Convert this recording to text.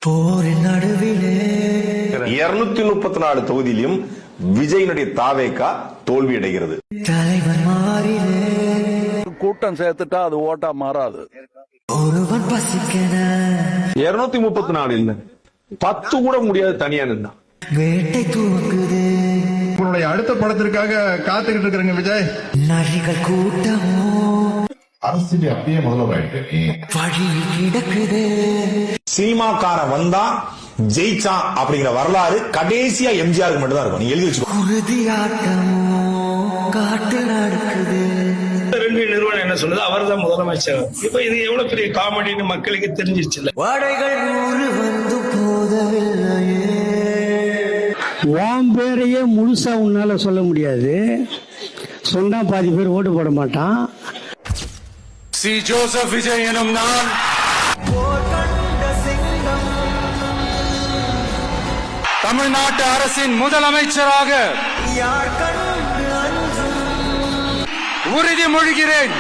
போரின் நடுவிலே 234 தொகுதியிலும் விஜயினுடைய தாவேகா தோல்வி அடைகிறது. தலைவன் மாறிலே கூட்டம் சேர்த்துட்டா அது ஓட்டா மாறாது. ஒருவன் பசிக்கன 234 இல்ல 10 கூட முடியாது தனியா நின்னா. வேட்டை துவங்குது உங்களுடைய அடுத்த படத்திற்காக காத்துக்கிட்டு இருக்கிறங்க விஜய். நரிகள் கூட்டமோ அரசியல் அப்படியே முதல்வராயிட்டு வழியில் கிடக்குது. சினிமாக்கார வந்தா ஜெயிச்சான் அப்படிங்கிற வரலாறு கடைசியா எம்ஜிஆருக்கு மட்டும் தான் இருக்கும். நீ எழுதி வச்சுக்கோ. குருதி ஆட்டமோ காட்டு நடக்குது. ரெண்டு நிறுவனம் என்ன சொல்லுது, அவர் தான் முதலமைச்சர். இப்ப இது எவ்வளவு பெரிய காமெடின்னு மக்களுக்கு தெரிஞ்சிருச்சு. வாடைகள் 100 வந்து போதவில்லையே. உன் பேரையே முழுசா உன்னால சொல்ல முடியாது. சொன்னா பாதி பேர் ஓட்டு போட மாட்டான். சி ஜோசப் விஜய் எனும் நான் தமிழ்நாட்டு அரசின் முதலமைச்சராக உறுதிமொழிகிறேன்.